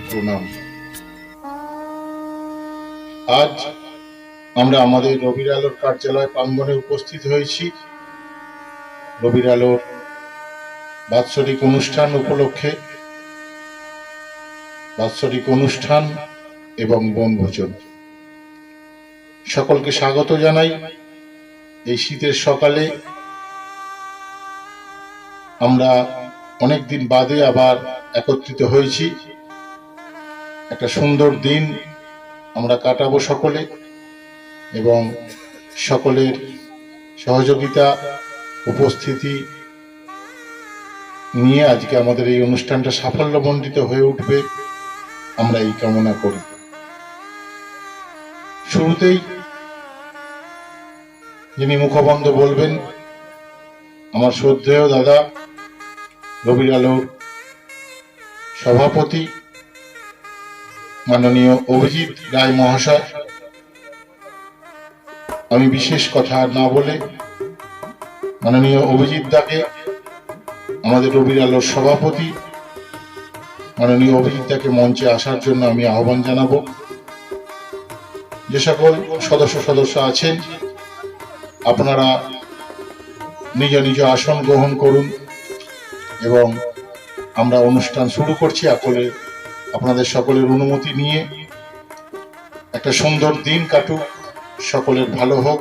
প্রণাম। আজ আমরা আমাদের রবির আলোর কার্যালয় প্রাঙ্গণে উপস্থিত হয়েছি রবির আলোর বাৎসরিক অনুষ্ঠান উপলক্ষে, বাৎসরিক অনুষ্ঠান এবং বনভোজন। সকলকে স্বাগত জানাই। এই শীতের সকালে আমরা অনেকদিন বাদে আবার একত্রিত হয়েছি। একটা সুন্দর দিন আমরা কাটাবো সকলে, এবং সকলের সহযোগিতা উপস্থিতি নিয়ে আজকে আমাদের এই অনুষ্ঠানটা সাফল্যমণ্ডিত হয়ে উঠবে, আমরা এই কামনা করি। শুরুতেই যিনি মুখবন্ধ বলবেন, আমার শ্রদ্ধেয় দাদা রবির আলোর সভাপতি মাননীয় অভিজিৎ রায় মহাশয়। আমি বিশেষ কথা না বলে মাননীয় অভিজিৎ দাকে, আমাদের রবির আলোর সভাপতি মাননীয় অভিজিৎ দাকে মঞ্চে আসার জন্য আমি আহ্বান জানাবো। যে সকল সদস্য আছেন আপনারা নিজ নিজ আসন গ্রহণ করুন এবং আমরা অনুষ্ঠান শুরু করছি। আপনাদের সকলের অনুমতি নিয়ে একটা সুন্দর দিন কাটুক, সকলের ভালো হোক,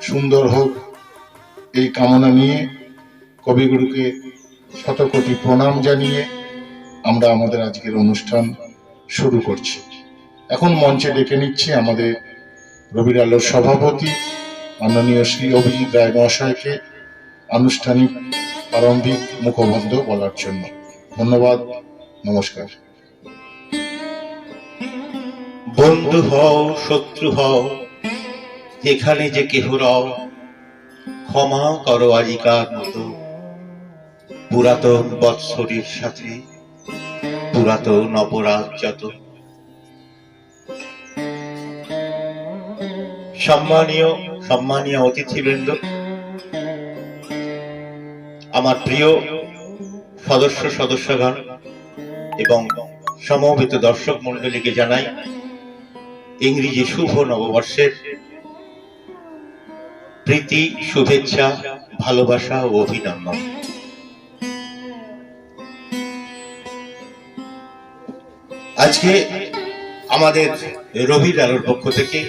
সুন্দর হোক, এই কামনা নিয়ে কবিগুরুকে শতকোটি প্রণাম জানিয়ে আমরা আমাদের আজকের অনুষ্ঠান শুরু করছি। এখন মঞ্চে ডেকে নিচ্ছি আমাদের রবির আলোর সভাপতি মাননীয় শ্রী অভিজিৎ রায় মহাশয়কে আনুষ্ঠানিক প্রারম্ভিক মুখবন্ধ বলার জন্য। ধন্যবাদ, নমস্কার। বন্ধু হও শত্রু হও যেখানে যে কেহ রও, ক্ষমা করো আজিকার মতো পুরাতন বৎসরের সাথে পুরাতন অপরাধ যত। সম্মানীয় অতিথিবৃন্দ, আমার প্রিয় সদস্যগণ এবং সমবেত দর্শক মন্ডলীকে জানাই ইংরেজি শুভ নববর্ষের প্রীতি, শুভেচ্ছা, ভালোবাসা ও অভিনন্দন। আজকে আমাদের রবির আলোর পক্ষ থেকে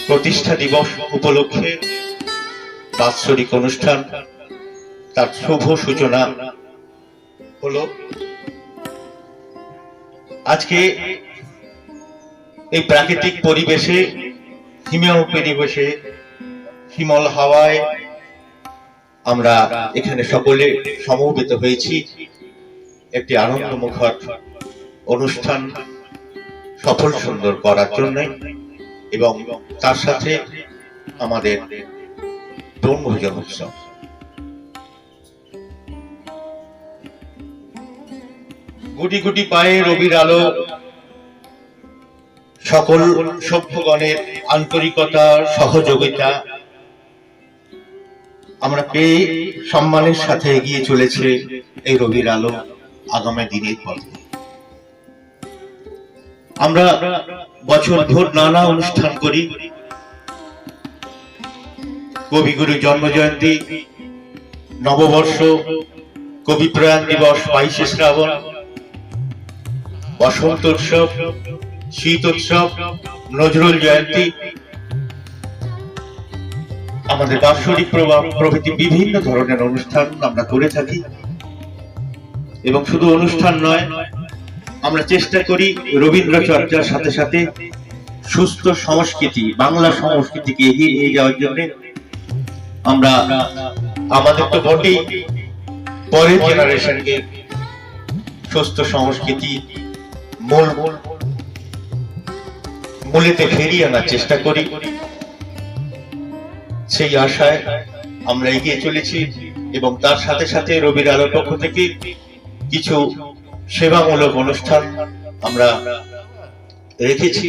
প্রতিষ্ঠা দিবস উপলক্ষে বাৎসরিক অনুষ্ঠান, তার শুভ সূচনা হলো। আজকে এই প্রাকৃতিক পরিবেশে, হিমেল পরিবেশে, হিমল হাওয়ায় আমরা এখানে সকলে সমবেত হয়েছি একটি আনন্দমুখর অনুষ্ঠান সফল সুন্দর করার জন্য, এবং তার সাথে আমাদের বনভোজন উৎসব। গুটি গুটি পায়ে রবির আলো সকল সভ্যগণের আন্তরিকতা, সহযোগিতা আমরা পেয়ে সম্মানের সাথে এগিয়ে চলেছে এই রবির আলো আগামী দিনের পথে। আমরা বছর ভোর নানা অনুষ্ঠান করি। কবিগুরু জন্ম জয়ন্তী, নববর্ষ, কবি প্রয়াণ দিবস 22শে শ্রাবণ, বসন্ত উৎসব, শীত উৎসব, নজরুল জয়ন্তী, আমাদের বাৎসরিক প্রভৃতি বিভিন্ন ধরনের অনুষ্ঠান আমরা করে থাকি। এবং শুধু অনুষ্ঠান নয়, আমরা চেষ্টা করি রবীন্দ্র চর্চার সাথে সাথে সুস্থ সংস্কৃতি, বাংলা সংস্কৃতিকে এগিয়ে নিয়ে যাওয়ার জন্য আমরা আমাদের তো বটেই, পরের জেনারেশনকে সুস্থ সংস্কৃতি মূলেতে ফিরিয়ে আনার চেষ্টা করি। সেই আশায় আমরা এগিয়ে চলেছি এবং তার সাথে সাথে রবির আলোর পক্ষ থেকে কিছু সেবামূলক অনুষ্ঠান আমরা রেখেছি,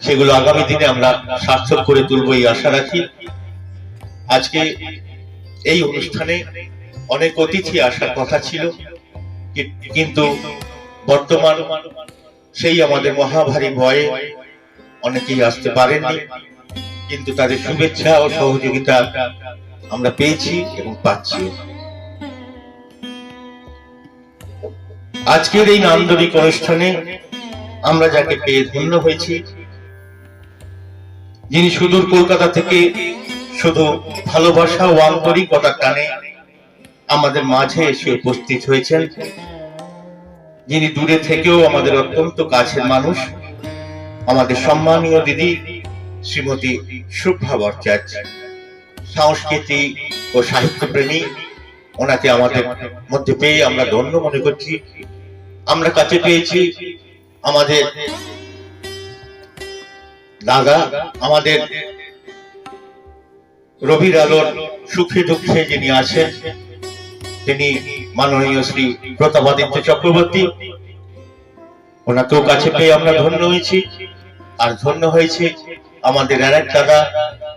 সেগুলো আগামী দিনে আমরা সার্থক করে তুলব এই আশা রাখি। আজকে এই অনুষ্ঠানে অনেক অতিথি আসার কথা ছিল, কিন্তু বর্তমান সেই আমাদের মহাভারী ভয়ে অনেকেই আসতে পারেননি, কিন্তু তাদের শুভেচ্ছা ও সহযোগিতা আমরা পেয়েছি এবং পাচ্ছি। আজকের এই নান্দনিক অনুষ্ঠানে আমরা যাকে পেয়ে ধন্য হয়েছি, যিনি সুদূর কলকাতা থেকে শুধু ভালোবাসা ও আন্তরিকতার টানে আমাদের মাঝে এসে উপস্থিত হয়েছেন, যিনি দূরে থেকেও আমাদের অত্যন্ত কাছের মানুষ, আমাদের সম্মানীয় দিদি শ্রীমতী শুভ্রা ভট্টাচার্য, সংস্কৃতি ও সাহিত্যপ্রেমী। ওনাকে আমাদের মধ্যে পেয়ে আমরা ধন্য মনে করছি। আমরা কাছে পেয়েছি আমাদের দাদা, আমাদের রবির আলোর সুখে দুঃখে যিনি আছেন, তিনি মাননীয় শ্রী প্রতাপাদিত্য চক্রবর্তী। ওনাকেও কাছে পেয়ে আমরা ধন্য হয়েছি। আর ধন্য হয়েছে আমাদের আরেক দাদা,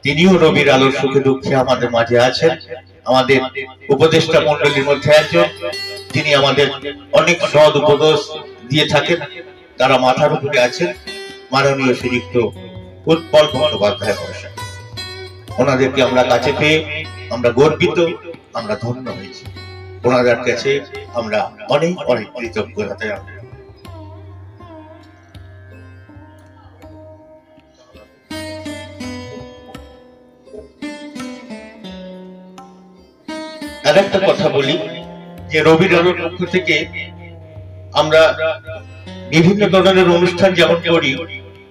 তিনিও রবির আলোর সুখে দুঃখে আমাদের মাঝে আছেন, আমাদের উপদেষ্টা মন্ডলীর মধ্যে একজন, তিনি আমাদের অনেক সৎ উপদেশ দিয়ে থাকেন। তারা মাথার উপরে আছেন মাননীয় শ্রীযুক্ত উৎপল বন্দ্যোপাধ্যায় মহাশয়। ওনাদেরকে আমরা কাছে পেয়ে আমরা গর্বিত, আমরা ধন্য হয়েছি। ওনাদের কাছে আমরা অনেক অনেক কৃতজ্ঞতা জানাই। আর একটা কথা বলি যে রবির আলোর পক্ষ থেকে আমরা বিভিন্ন ধরনের অনুষ্ঠান যেমন করি,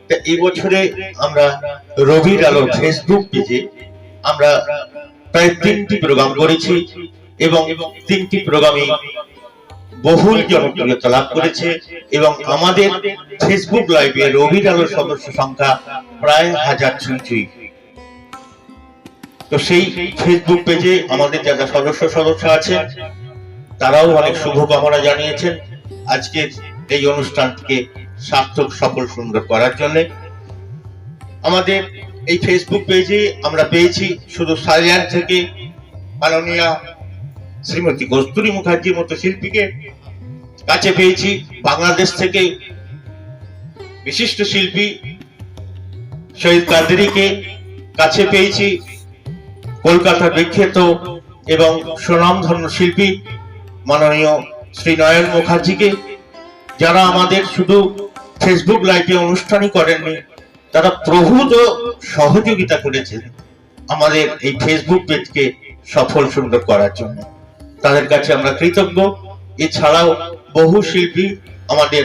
তা এই বছরে আমরা রবির আলোর ফেসবুক পেজে আমরা প্রায় 3টি প্রোগ্রাম করেছি এবং 3টি প্রোগ্রামই বহুল জনপ্রিয়তা লাভ করেছে এবং আমাদের ফেসবুক লাইভে রবির আলোর সদস্য সংখ্যা প্রায় 1000 ছুঁই। তো সেই ফেসবুক পেজে আমাদের যারা সদস্য আছে তারাও অনেক শুভকামনা জানিয়েছেন আজকের এই অনুষ্ঠানকে সার্থক সফল সুন্দর করার জন্য। আমাদের এই ফেসবুক পেজে আমরা পেয়েছি শুধু সালিয়ান থেকে মাননীয়া শ্রীমতী কস্তুরী মুখার্জির মতো শিল্পীকে, কাছে পেয়েছি বাংলাদেশ থেকে বিশিষ্ট শিল্পী শহীদ কাদেরীকে, কাছে পেয়েছি কলকাতার বিখ্যাত এবং সুনামধন্য শিল্পী মাননীয় শ্রী নয়ন মুখার্জিকে, যারা আমাদের শুধু ফেসবুক লাইভে অনুষ্ঠানই করেননি, তারা প্রভূত সহযোগিতা করেছেন আমাদের এই ফেসবুক পেজকে সফল সুন্দর করার জন্য। তাদের কাছে আমরা কৃতজ্ঞ। এছাড়াও বহু শিল্পী আমাদের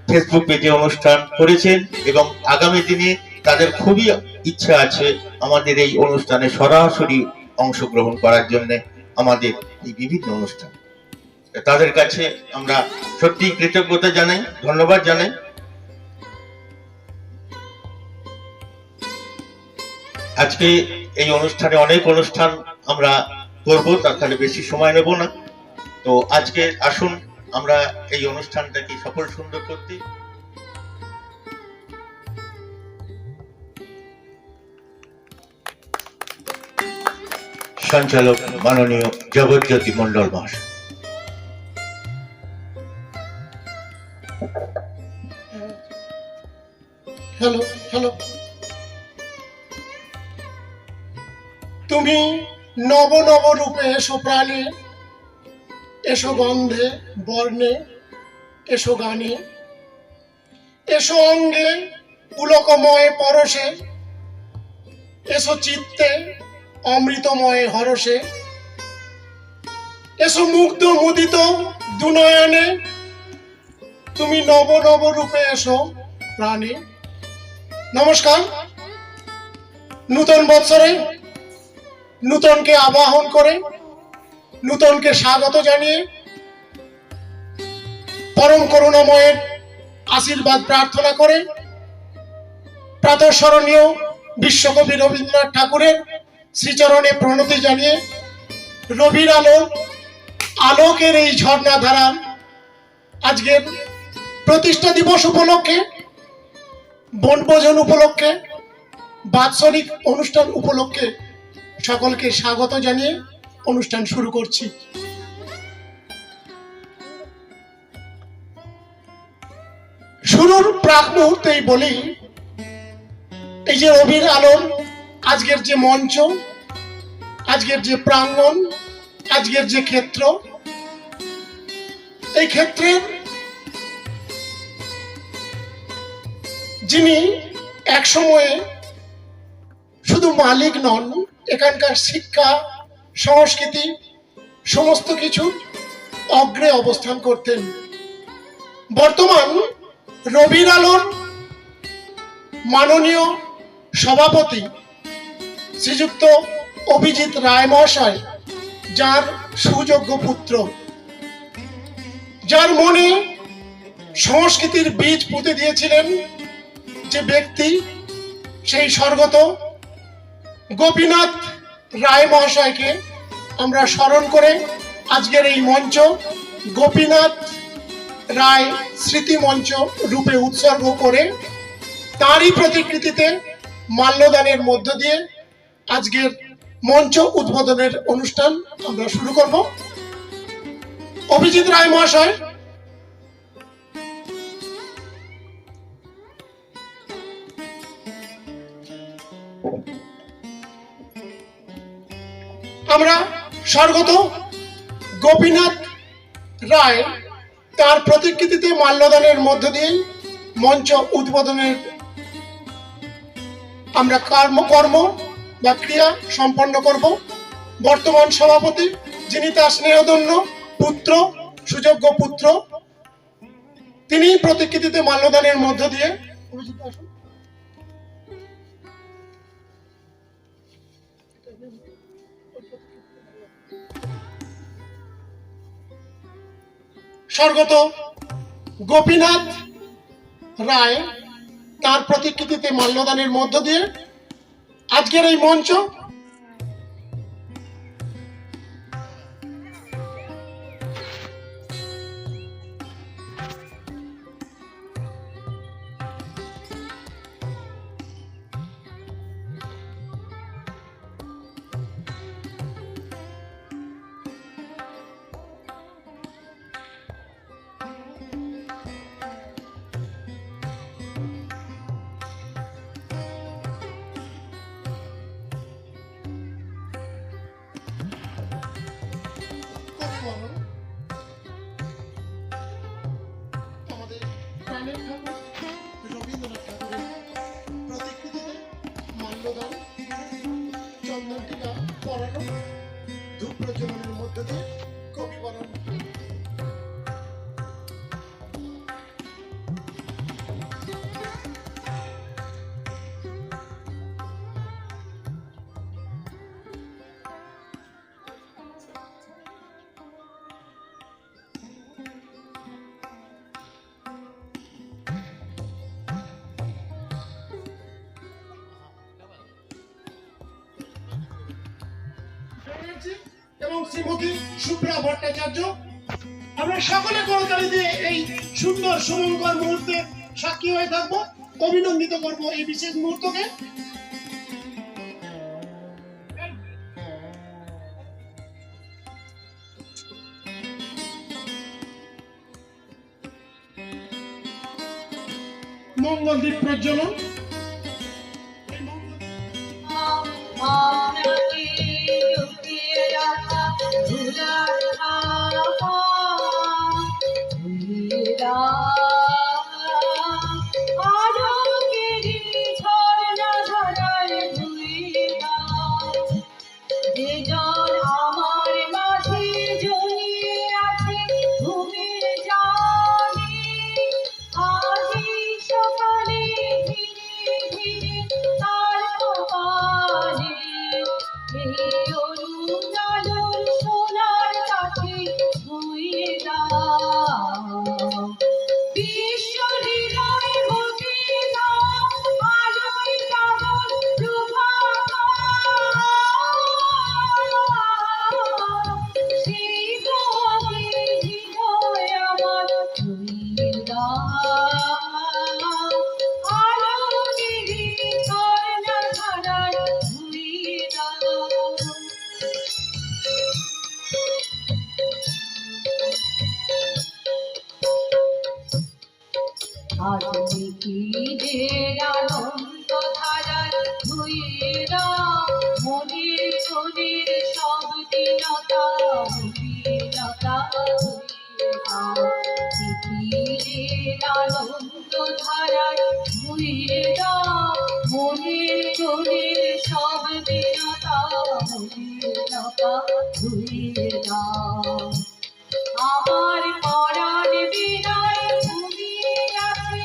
ফেসবুক পেজে অনুষ্ঠান করেছেন এবং আগামী দিনে তাদের খুবই ইচ্ছা আছে আমাদের এই অনুষ্ঠানে সরাসরি অংশগ্রহণ করার জন্য, আমাদের এই বিভিন্ন অনুষ্ঠান। তাদের কাছে আমরা সত্যি কৃতজ্ঞতা জানাই, ধন্যবাদ জানাই। আজকে এই অনুষ্ঠানে অনেক অনুষ্ঠান আমরা করব, তার বেশি সময় নেব না। তো আজকে আসুন আমরা এই অনুষ্ঠানটাকে সফল সুন্দর করতে সঞ্চালক মাননীয় জগৎজ্যোতি মন্ডল মহাশয়। হ্যালো হ্যালো, তুমি নব নব রূপে এসো প্রাণে, এসো গন্ধে বর্ণে, এসো গানে, এসো অঙ্গে পুলকময় পরশে, এসো চিত্তে অমৃতময় হরষে, এসো মুগ্ধ মুদিত দুনয়নে, তুমি নব নব রূপে এসো প্রাণে। নমস্কার। নূতন বৎসরে নূতনকে আবাহন করে নূতনকে স্বাগত জানিয়ে পরম করুণাময়ের আশীর্বাদ প্রার্থনা করে প্রাতঃস্মরণীয় বিশ্বকবি রবীন্দ্রনাথ ঠাকুরের শ্রীচরণে প্রণতি জানিয়ে রবির আলো আলোকের এই ঝর্ণাধারার আজকের প্রতিষ্ঠা দিবস উপলক্ষে, বনভোজন উপলক্ষে, বাৎসরিক অনুষ্ঠান উপলক্ষে সকলকে স্বাগত জানিয়ে অনুষ্ঠান শুরু করছি। শুরুর প্রাক মুহূর্তেই বলি, এই যে রবির আলোর আজকের যে মঞ্চ, আজকের যে প্রাঙ্গণ, আজকের যে ক্ষেত্র, এই ক্ষেত্রের যিনি একসময়ে শুধু মালিক নন, এখানকার শিক্ষা সংস্কৃতি সমস্ত কিছু অগ্রে অবস্থান করতেন। বর্তমান রবির আলোর মাননীয় সভাপতি শ্রীযুক্ত অভিজিৎ রায় মহাশয়, যার সুযোগ্য পুত্র, যার মনে সংস্কৃতির বীজ পুঁতে দিয়েছিলেন যে ব্যক্তি, সেই স্বর্গত গোপীনাথ রায় মহাশয়কে আমরা স্মরণ করে আজকের এই মঞ্চ গোপীনাথ রায় স্মৃতি মঞ্চ রূপে উৎসর্গ করে তারই প্রতিকৃতিতে মাল্যদানের মধ্য দিয়ে আজকের মঞ্চ উদ্বোধনের অনুষ্ঠান আমরা শুরু করব। অভিজিৎ রায় মহাশয়। আমরা স্বর্গত গোপীনাথ রায় তার প্রতিকৃতিতে মাল্যদানের মধ্য দিয়ে মঞ্চ উদ্বোধনের আমরা কর্ম বা ক্রিয়া সম্পন্ন করব। বর্তমান সভাপতি যিনি তার স্নেহধন্য পুত্র, সুযোগ্য পুত্র, তিনি প্রতিকৃতিতে মাল্যদানের মধ্য দিয়ে স্বর্গত গোপীনাথ রায় তার প্রতিকৃতিতে মাল্যদানের মধ্য দিয়ে আজকের এই মঞ্চ আমাদের প্রাণের ঠাকুর রবীন্দ্রনাথ ঠাকুরের প্রতিকৃতিতে মাল্যদান, চন্দন টিকা পরানো, ধূপ প্রজ্বলনের মধ্য দিয়ে কবি বরণ। এবং শ্রীমতী সুপ্রা ভট্টাচার্য, আমরা সকলে করতালি দিয়ে এই সুন্দর সুমঙ্গল মুহূর্তে সাক্ষী হয়ে থাকবো, অভিনন্দিত করবো এই বিশেষ মুহূর্তকে। মঙ্গল দ্বীপ প্রজ্বলন। আমার পরাণ বিদায় ভূমি আছে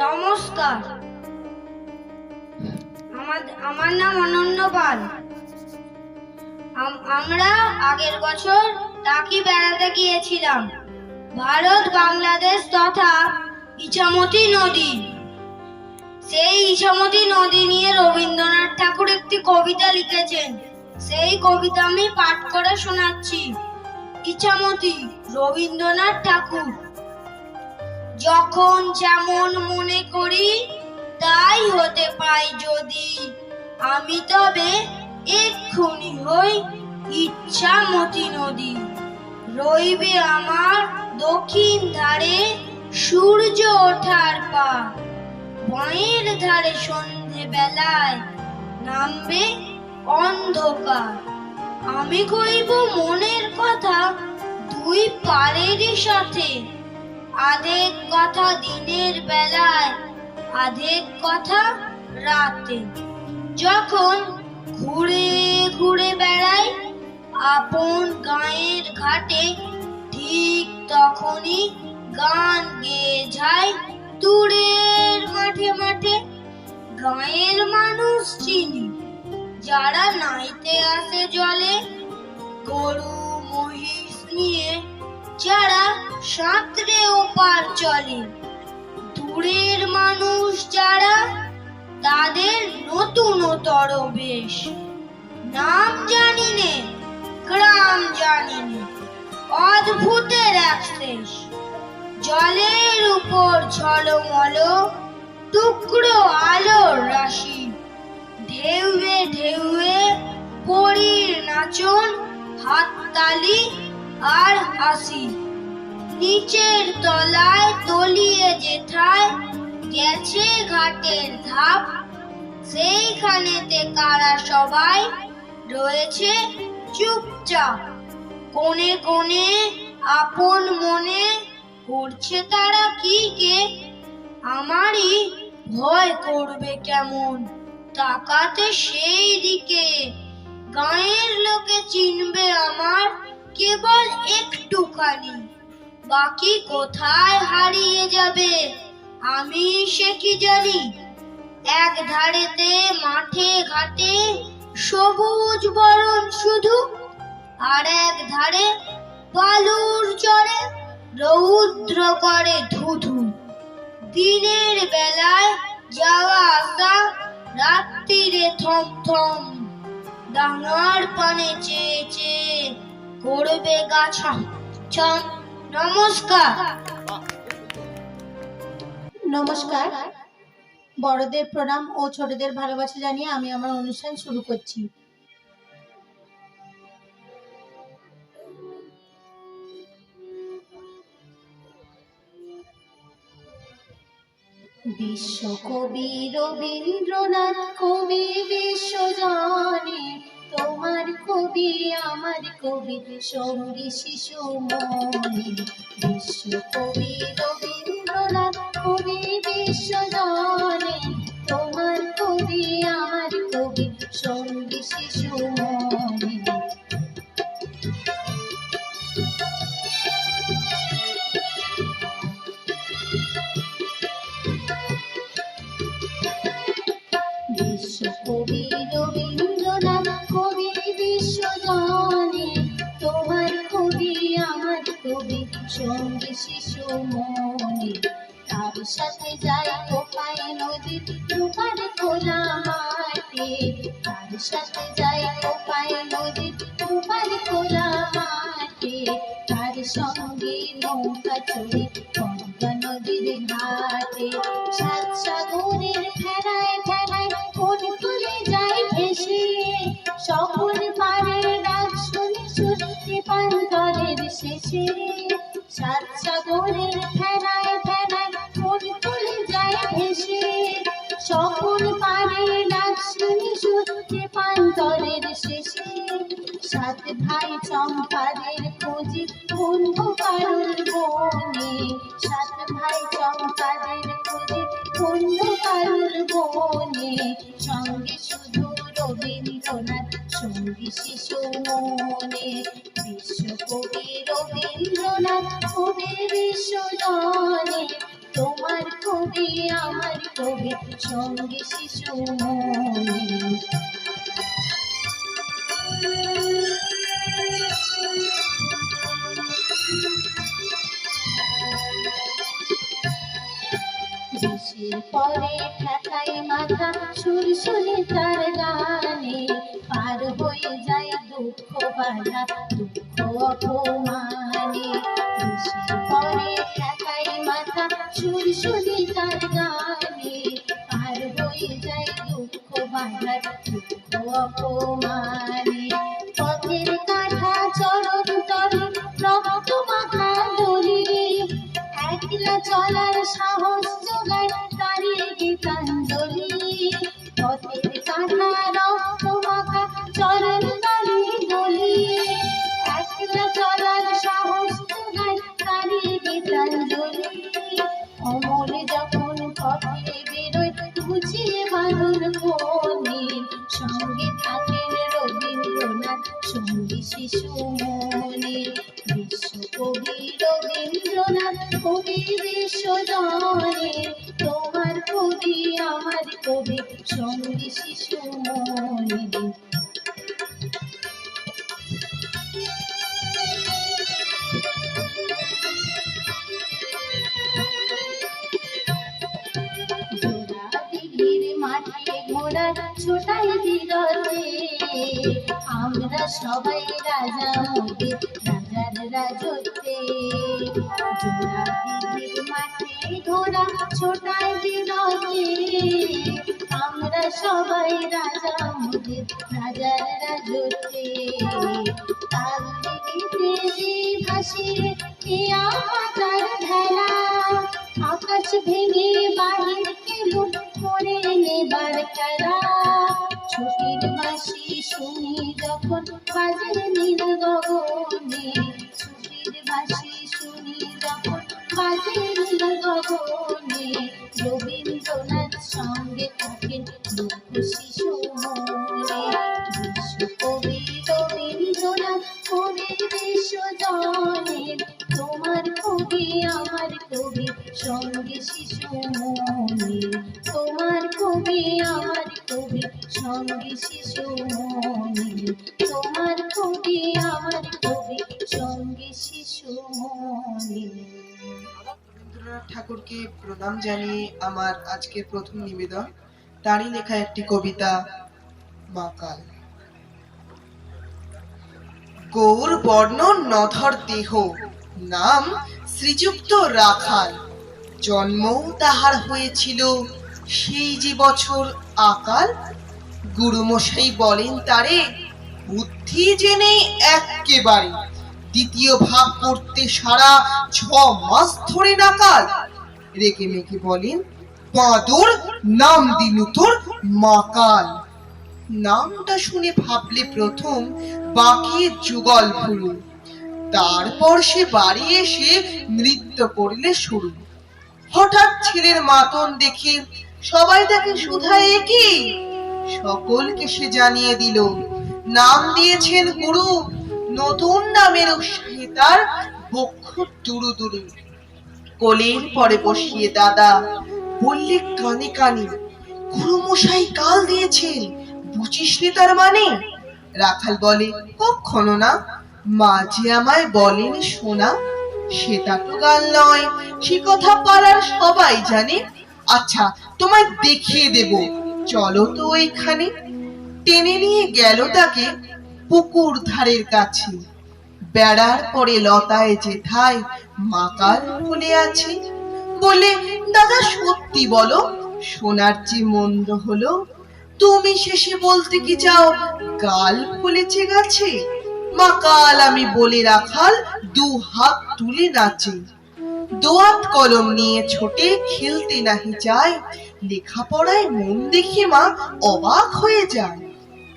নমস্কার। আমার নাম অনন্য পাল। আমরা আগের বছর টাকি বেড়াতে গিয়েছিলাম। ভারত বাংলাদেশ তথা ইছামতি নদী। সেই ইছামতি নদী নিয়ে রবীন্দ্রনাথ ঠাকুর একটি কবিতা লিখেছেন। সেই কবিতা আমি পাঠ করে শোনাচ্ছি। ইছামতি, রবীন্দ্রনাথ ঠাকুর। যখন যেমন মনে করি তাই হতে পাই যদি, আমি তবে এক্ষুনি হই ইছামতি নদী। রইবে আমার দক্ষিণ ধারে সূর্য ওঠার পা, বাঁয়ের ধারে সন্ধে বেলায় নামবে অন্ধকার। আমি কইব মনের কথা দুই পারেরই সাথে, আধেক কথা দিনের বেলায়, আধেক কথা রাতে। যখন ঘুরে ঘুরে বেড়াই আপন গায়ের ঘাটে, ঠিক তখনই গান গেয়ে যায় দূরের মাঠে মাঠে। গায়ের মানুষ চিনি যারা নাইতে আসে জলে, গরু মহিষ নিয়ে যারা সাঁতরে ওপার চলে। দূরের মানুষ যারা তাদের নতুনতর বেশ, নাম জানি নে গ্রাম জানি নে, অদ্ভুতের এক শেষ। জলের উপর ঝলমল টুকরো আলোর রাশি, ঢেউয়ে ঢেউয়ে পরীর নাচন, হাততালি আর হাসি। নিচের তলায় তলিয়ে যেথায় গেছে ঘাটের ধাপ, সেইখানেতে কারা সবাই রয়েছে চুপচাপ। কোণে কোণে আপন মনে করছে তারা কি কে, আমারই ভয় করবে কেমন তাকাতে সেই দিকে। গায়ের লোকে চিনবে আমার কেবল একটুখানি, বাকি কোথায় হারিয়ে যাবে আমি সে কি জানি। এক ধারেতে মাঠে ঘাটে সবুজ বরণ শুধু, আর এক ধারে বালুর চরে রৌদ্র করে ধুধু। দিনের বেলায় যাওয়া আসা, রাত্রিরে থমথম। ডাঙার পানে চেয়ে চেয়ে করবে গা ছম ছম। নমস্কার। নমস্কার। বড়দের প্রণাম ও ছোটদের ভালোবাসা জানিয়ে আমি আমার অনুষ্ঠান শুরু করছি। বিশ্বকবি রবীন্দ্রনাথ কবি বিশ্বজনে, তোমার কবি আমার কবি সঙ্গী শিশু মনে। বিশ্বকবি রবীন্দ্রনাথ কবি বিশ্বজনে, তোমার কবি আমার কবি সঙ্গী শিশু মনে। বিশ্বকবি রবীন্দ্রনাথ কবি বিশ্বজনে, তোমার কবি আমার কবি সঙ্গী শিশু মনে। তার সাথে যাই কোপায় নদীর দুপার খোলা মাঠে, তার সাথে যাই কোপায় নদীর দুপার খোলা মাঠে। তার সঙ্গে নৌকা চড়ে গঙ্গা নদীর ঘাটে, সাত সাগরের ফেরায় ফেরায় কোন তুলে যায় ভেসে। সকল পারে ডাক শুনে শুনতে পান্তরের শেষে, সাত সাগরের ফেরায় ফেরায় কোন তুলে যায় ভেসে। সকল পারে ডাক শুনে শুনতে পান্তরের শেষে। সাত ভাই চম্পাদের খোঁজে অন্ধকারের বনে, সাত ভাই চম্পাদের খোঁজে অন্ধকারের বনে। সঙ্গে শুধু রবীন্দ্রনাথ সঙ্গী শিশু মনে। বিশ্বকবি রবীন্দ্রনাথ কবি বিশ্বজনে, তোমার কবি কবি আমার কবি সঙ্গে শিশু মনে। দেশের পরে ঠেকাই মাথা সুর শুনে তার গানে, পার হয়ে যায় দুঃখ বাধা দুঃখ অপমানে। দেশের পরে ঠেকাই মাথা সুর শুনে তার গানে, পার হয়ে যায় দুঃখ বাধা দুঃখ অপমানে। পথের কাঁটা চরণ তরে রক্ত মাখা দড়ি, একলা চলার সাহস জোগায় তারি গীতাঞ্জলি। পথের কাঁটা রক্ত মাখা চরণ তরে দড়ি, একলা চলার সাহস জোগায় তারি গীতাঞ্জলি। অমর যখন পথে বেরোয় গুছিয়ে বাঁধন কোণে, সঙ্গে থাকেন রবীন্দ্রনাথ সঙ্গী শিশু মনে। বিশ্বকবি রবীন্দ্রনাথ কবি বিশ্বজনে, তোমার কবি আমার কবি সঙ্গী শিশু মনে। মাঠে ঘোড়া ছোটাই বিরতে, আমরা সবাই রাজা মোদের রাজার রাজত্বে। জোড়া দিঘির মাঠে ঘোড়া ছোটাই বিরতে, আমরা সবাই রাজা মোদের রাজার রাজত্বে। তার দিঘিতে যে ভাসে কেয়া পাতার ভেলা, আকাশ ভেঙে বাহিরকে লুট করে নেবার খেলা। ছুটির বাঁশি শুনি যখন বাজে নীল গগনে, ছুটির বাঁশি শুনি যখন বাজে নীল গগনে। রবীন্দ্রনাথ সঙ্গে থাকেন দুঃখ শিশু মনে। বিশ্বকবি রবীন্দ্রনাথ কবি বিশ্বজনে, তোমার কবি আমার কবি সঙ্গে শিশু মনে। তোমার কবি আমার কবি সঙ্গে শিশু মনে। তোমার কবি আমার কবি সঙ্গে শিশু মনে। রবীন্দ্রনাথ ঠাকুরকে প্রণাম জানিয়ে আমার আজকের প্রথম নিবেদন তারই লেখা একটি কবিতা মাকাল। গৌর বর্ণ নধর দেহ, নাম শ্রীযুক্ত রাখাল। জন্মও তাহার হয়েছিল সেই যে বছর আকাল। গুরুমশাই বলেন তারে বুদ্ধি জেনে এক্কেবারে, দ্বিতীয় ভাগ করতে সারা 6 মাস ধরে নাকাল। রেগে মেগে বলেন বাঁদর, নাম দিনু তোর মাকাল। নামটা শুনে ভাবলে প্রথম বাঁকিয়ে যুগল ভুরু, তারপর সে বাড়ি এসে নৃত্য করলে শুরু। হঠাৎ ছেলের মাতন দেখে সবাই তাকে শুধায় কি, সকলকে সে জানিয়ে দিল নাম দিয়েছেন গুরু। নতুন নামের উৎসাহে তার বক্ষ দুরু দুরু। কোলের পরে বসিয়ে দাদা বললে কানে কানে, গুরুমশাই কাল দিয়েছেন, বুঝিসনি তার মানে? রাখাল বলে কখনো না, মাঝে আমায় বলেন শোনা। সেটা তো গাল নয়, সে কথা পাড়ার সবাই জানে। আচ্ছা তোমায় দেখিয়ে দেব, চলো তো ওইখানে। টেনে নিয়ে গেল তাকে পুকুর ধারের কাছে। বেড়ার পরে লতায় যেথায় মাকাল ফুলে আছে। বলে দাদা সত্যি বলো, সোনার যে মন্দ হলো। তুমি শেষে বলতে কি চাও গাল ফুলেছে গাছে? মাকাল আমি বলে রাখাল, 2 হাত তুলে নাচে। দোয়াত কলম নিয়ে ছোটে, খেলতে নাহি চায়। লেখাপড়ায় মন দেখে মা অবাক হয়ে যায়।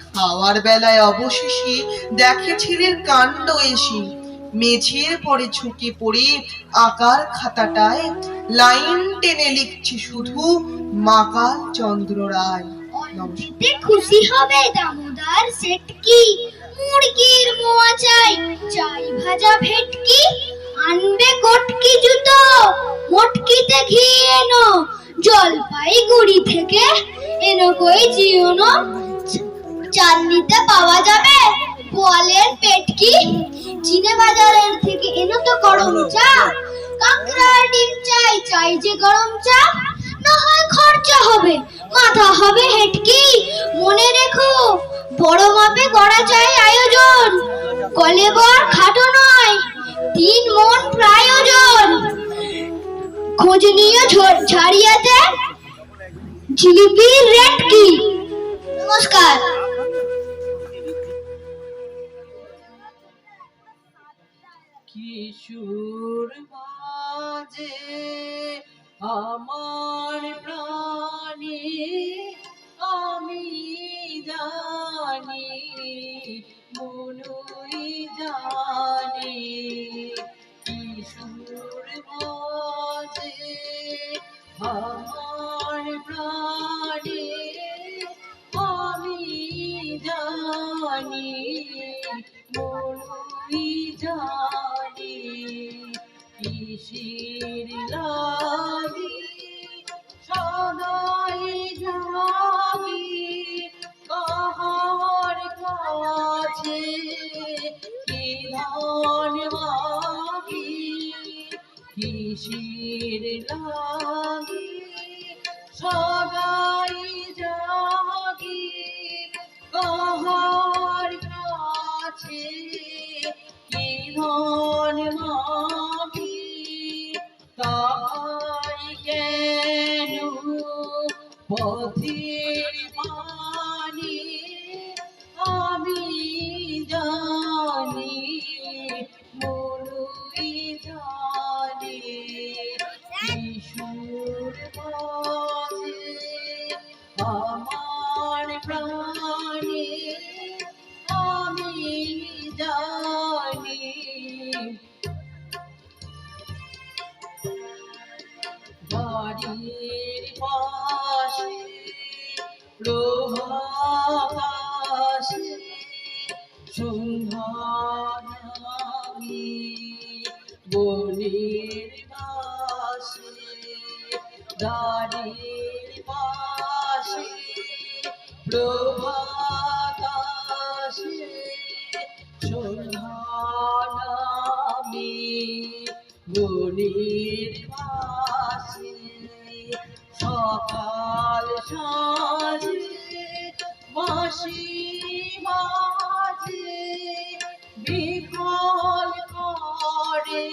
খাওয়ার বেলায় অবশেষে দেখে ছেলের কাণ্ড এসে। মেঝের পরে ঝুঁকে পড়ে আকার খাতাটায় লাইন টেনে লিখছে শুধু মাকাল চন্দ্র রায়। দিতে খুশি হবে দামোদর সেটকি, মুরগির মোয়া চাই, চাই ভাজা ভেটকি, আনবে কটকি জুতো, মটকিতে ঘি এনো, জলপাইগুড়ি থেকে এনকই জিওনো চাঁদনিতে পাওয়া যাবে বোয়ালের পেটকি। চিনে বাজারের থেকে এনো তো গরম চা, কাঁকড়ার ডিম চাই, চাই যে গরম চা। না হয় খরচা হবে, মাথা হবে হেটকি। মনে রেখো বড় মাপে করা চাই আয়োজন, কলেবর খাটো নয়, 3 মণ প্রায় ওজন। খোঁজ নিয়ে ঝাড়িয়াতে জিলিপির রেট কি? নমস্কার। কিশোর বাজে আমার প্রাণে, আমি জানি মনই জানে। কিশোর বাজে আমার প্রাণে, আমি জানি মনই জানি। কিসের লাগি সদাই জাগি, কাহার কাছে কি ধন মাগি। কিসের লাগি সদাই জাগি, কাহার কাছে কি ধন মাগি। তাই কেন পথের পানে, আমি জানি মনই জানে। কিশোর বাজে আমার প্রাণে, আমি জানি। বাড়ির পাশে প্রভাকাশে সন্ধ্যা নামি, বনের পাশে বাড়ির পাশে প্রভাকাশে সন্ধ্যা নামি, বনের পাশে সকাল সাজে বাঁশি বাজে, বিকল করে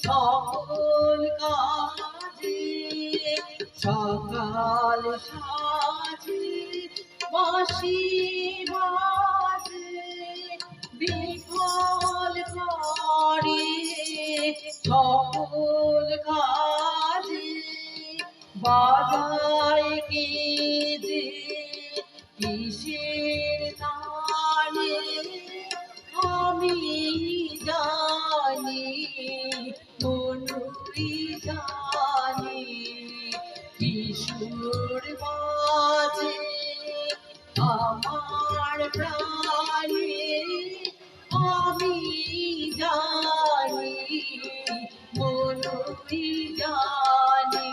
সকল কাজে। সকাল সাজে বাঁশি বাজে, বিকল করে সকল কাজে। বাজায় কি যে কিসের তানে, আমি জানি মনই জানি। কিশোর বাজে আমার প্রাণে, আমি জানি মনই জানি।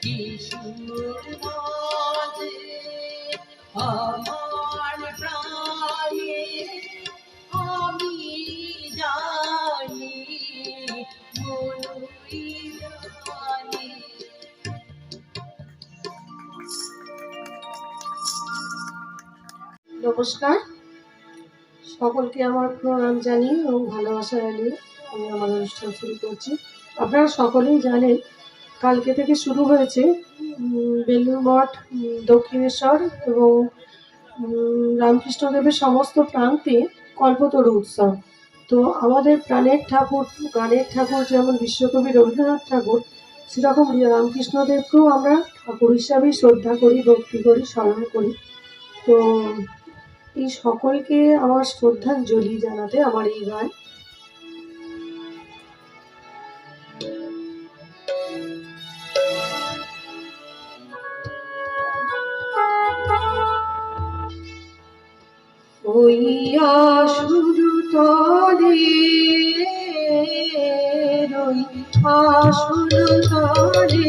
কিশোর বাজে আমার প্রাণে, আমি জানি মনই জানি। নমস্কার, সকলকে আমার প্রণাম জানিয়ে এবং ভালোবাসা জানিয়ে আমি আমার অনুষ্ঠান শুরু করছি। আপনারা সকলেই জানেন কালকে থেকে শুরু হয়েছে বেলুড় মঠ, দক্ষিণেশ্বর এবং রামকৃষ্ণদেবের সমস্ত প্রান্তে কল্পতরু উৎসব। তো আমাদের প্রাণের ঠাকুর, গানের ঠাকুর যেমন বিশ্বকবি রবীন্দ্রনাথ ঠাকুর, সেরকম রামকৃষ্ণদেবকেও আমরা ঠাকুর হিসাবেই শ্রদ্ধা করি, ভক্তি করি, স্মরণ করি। তো এই সকলকে আমার শ্রদ্ধাঞ্জলি জানাতে আমার এই গান। ওইয়া শুধু তরে রই আসল তরে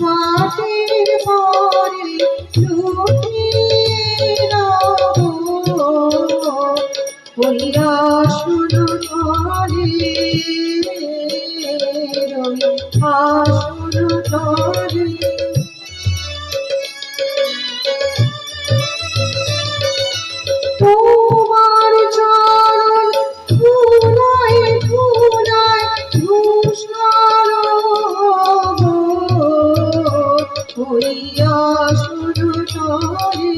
মাটির পরে লুটিয়ে রব ওই আসন তরে ওই আসন তরে তোমার চরণ ধুলায় ধুলায় ধূসর হইয়া শুরু তরে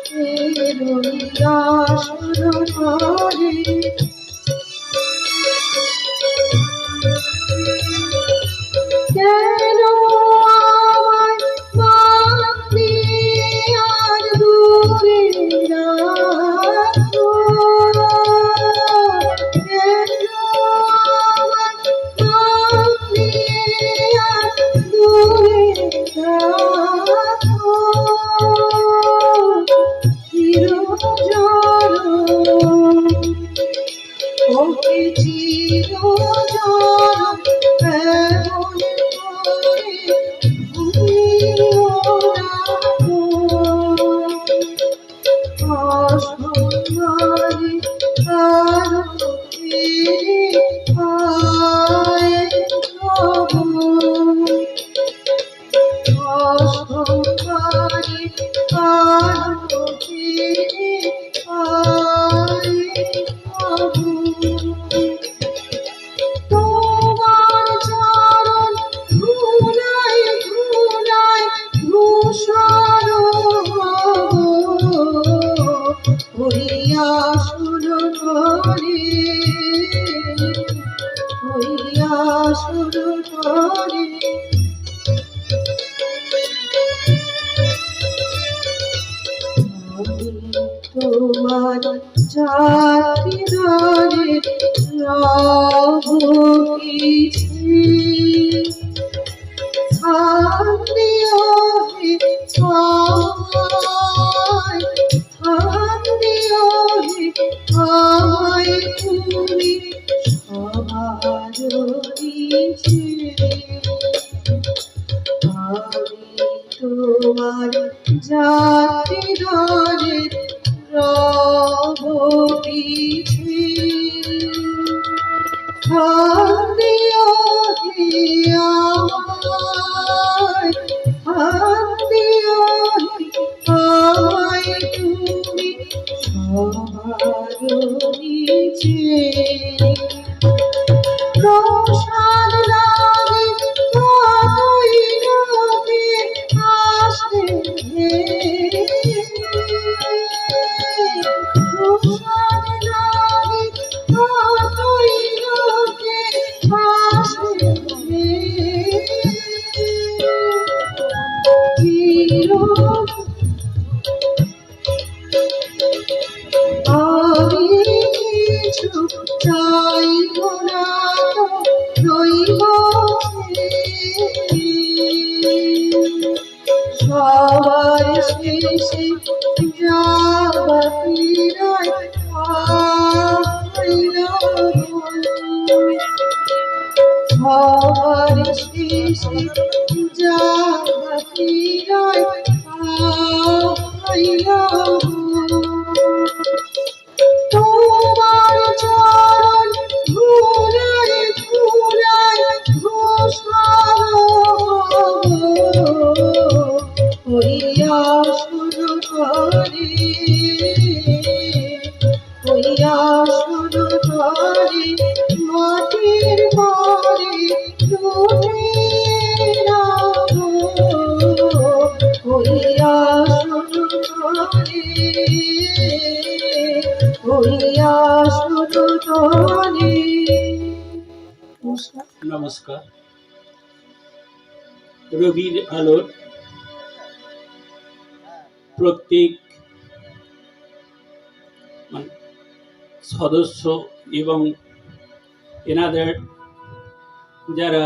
হইয়া শুরু তরে কেন আমায় বাঁধি আর দূরে রাখো? কেন আমায় বাঁধি আর দূরে রাখো? চিরজরণ ওকে চিরজরণ এমন করে ভুলিও রাখো। অসম্মানে কারো ফিরে পায় নব। অসম্মানে কারো ফিরে পায় নব। তোমার চরণ ধুলায় ধুলায় ধূসর হইয়া শুরু করে হইয়া শুরু করে আমি তোমার জাতিদারের রব কিছু হারিও হে আমায় হারিও হে আমায় তুমি সবার নিচে আমি তোমার জাতিদারের রব কিছু হারিও হে আমায় হারিও হে আমায় তুমি সবার নিচে প্রসাদ লাগে কতই লোকে আসে প্রসাদ লাগে কতই লোকে আসে আমি কিছু চাইব না রইব সবার শেষে যাবাতি নয় সবার শেষে যাবাতি নয় তোমার চরণ ধুলায় ধুলায় ধূসর হইয়া শুরু করে হইয়া শুরু করে মাটির পরে লুটিয়ে রব হইয়া শুরু করে হইয়া শুরু করে। নমস্কার। নমস্কার। রবির আলোর প্রত্যেক সদস্য এবং এনাদের যারা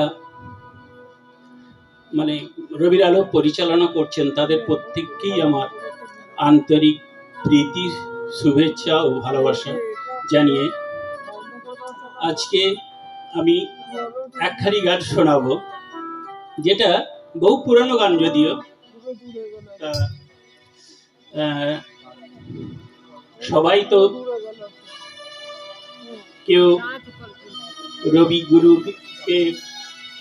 রবির আলো পরিচালনা করছেন তাদের প্রত্যেককেই আমার আন্তরিক প্রীতি শুভেচ্ছা ও ভালোবাসা জানিয়ে আজকে আমি একখানি গান শোনাবো যেটা বহু পুরানো গান যদিও, তা, সবাই তো কেউ রবি গুরুকে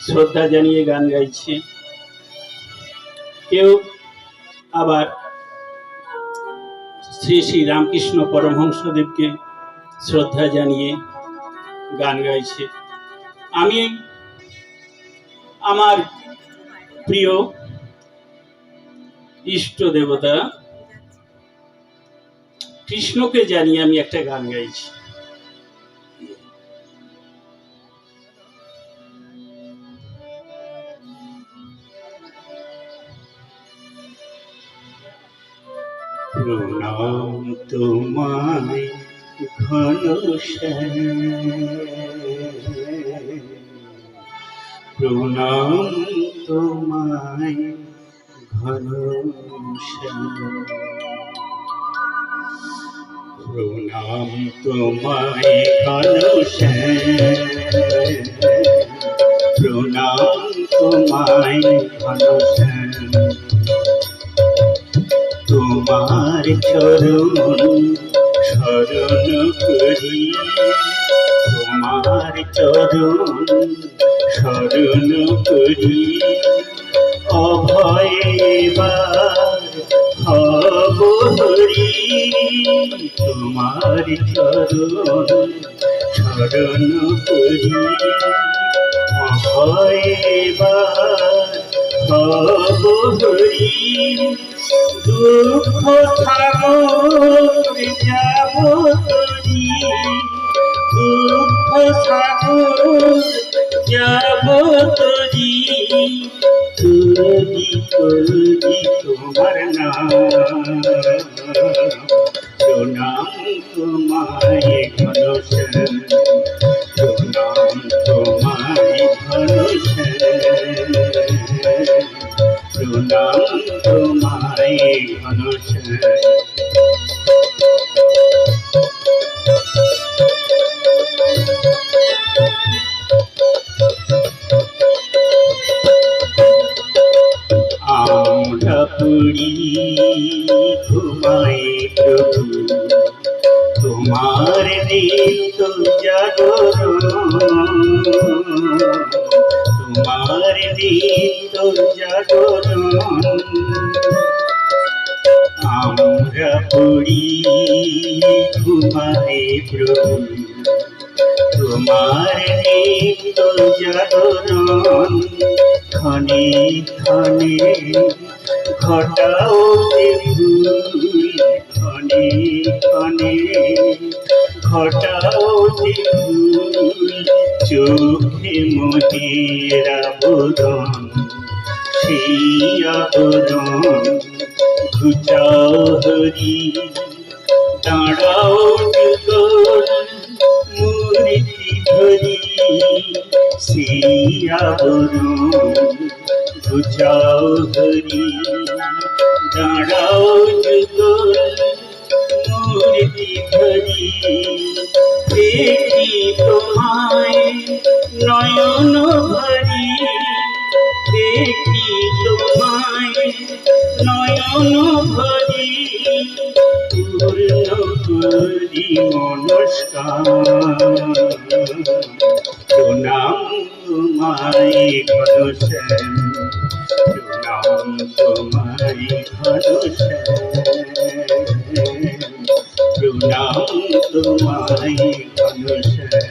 শ্রদ্ধা জানিয়ে গান গাইছে, কেউ আবার শ্রী শ্রী রামকৃষ্ণ পরমহংসদেবকে শ্রদ্ধা জানিয়ে গান গাইছে। আমি আমার প্রিয় ইষ্ট দেবতা কৃষ্ণকে জানিয়ে আমি একটা গান গাইছি। প্রণাম তোমায় ঘনশ্যাম, প্রণাম তোমায় ঘনশ্যাম, প্রণাম তোমায় ঘনশ্যাম, প্রণাম তোমায় ঘনশ্যাম। তোমার চরণ শরণ করি, তোমার চরণ শরণ করি, অভয়বার হব হরি। তোমার চরণ শরণ করি, অভয়বার হব হরি। দুঃখ সাগর যাব তরি, দুঃখ সাগর যাব তরি, তরি তরি তোমার নাম। প্রণাম তোমায় ঘনশ্যাম, প্রণাম তোমায় ঘনশ্যাম, প্রণাম তোমায় ঘনশ্যাম। আমরা পুরি ঘুমাই প্রভু, তোমার নিত্য জাগরণ, তোমার নিত্য জাগরণ। আমরা পুরি ঘুমাই প্রভু, তোমার নিত্য জাগরণ। ক্ষণে ক্ষণে ঘটাও যে ভুল, ক্ষণে ক্ষণে ঘটাও যে ভুল। চোখে মোদের আবরণ, সেই আবরণ ঘুচাও হরি। দাঁড়াও যুগল মূর্তি ধরি, সেই আবরণ ঘুচাও হরি। দাঁড়াও যুগল মূর্তি ধরি, দেখি তোমায় নয়ন ভরি, দেখি তোমায় নয়ন ভরি। পূর্ণ করি মনস্কার, প্রণাম তোমায় ঘনশ্যাম, প্রণাম তোমায় ঘনশ্যাম, প্রণাম তোমায় ঘনশ্যাম,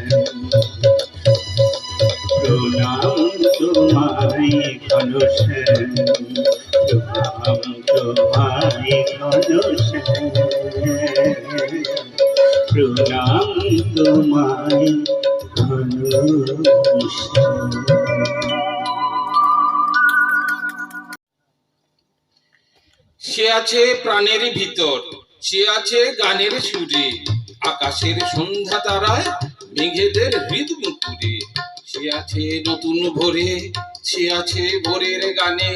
প্রণাম তোমায় ঘনশ্যাম, প্রণাম তোমায় ঘনশ্যাম, প্রণাম তোমায় ঘনশ্যাম। সে আছে প্রাণের ভিতর, সে আছে গানের সুরে, আকাশের সন্ধ্যা তারায় মেঘেদের হৃদ মুকুরে। সে আছে নতুন ভোরে, সে আছে ভোরের গানে,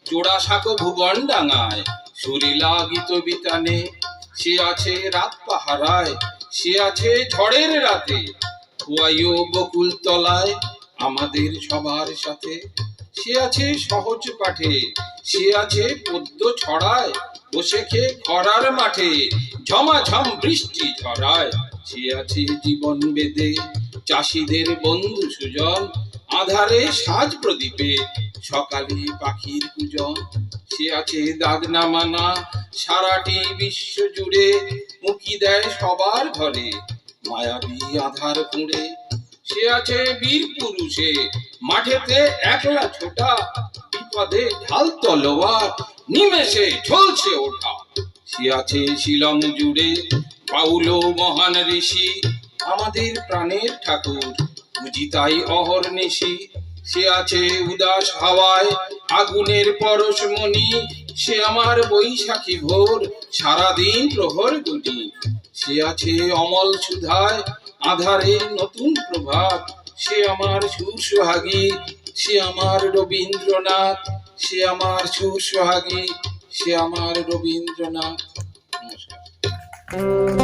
চোড়া শাক ভুবন ডাঙায় সুরিলা গীত বিতানে। সে আছে রাত পাহারায়, সে আছে ঝড়ের রাতে, খুয়াইও বকুল তলায় আমাদের সবার সাথে। সে আছে সহজ পাঠে, সে আছে পদ্য ছড়ায়, বসে খেয়ে খরার মাঠে ঝমাঝম বৃষ্টি ঝরায়। সে আছে জীবন বেদে চাষিদের বন্ধু সুজন, আধারে সাজ প্রদীপে সকালে পাখির পূজন। সে আছে দাগ না মানা সারাটি বিশ্ব জুড়ে, উঁকি দেয় সবার ঘরে মায়াবী আধার কুঁড়ে। সে আছে বীর পুরুষে মাঠেতে একলা ছোটা, বিপদে ঢাল তলোয়ার নিমেষে ঝলছে ওঠা। সে আছে শিলং জুড়ে বাউল মহান ঋষি, আমাদের প্রাণের ঠাকুর বুঝি তাই অহর্নিশি। সে আছে উদাস হাওয়ায় আগুনের পরশমণি, সে আমার বৈশাখী ভোর সারাদিন প্রহর গুটি। সে আছে অমল সুধায় আধারে নতুন প্রভাত, সে আমার সুর সোহাগী, সে আমার রবীন্দ্রনাথ, সে আমার সুর সোহাগী, সে আমার রবীন্দ্রনাথ। নমস্কার।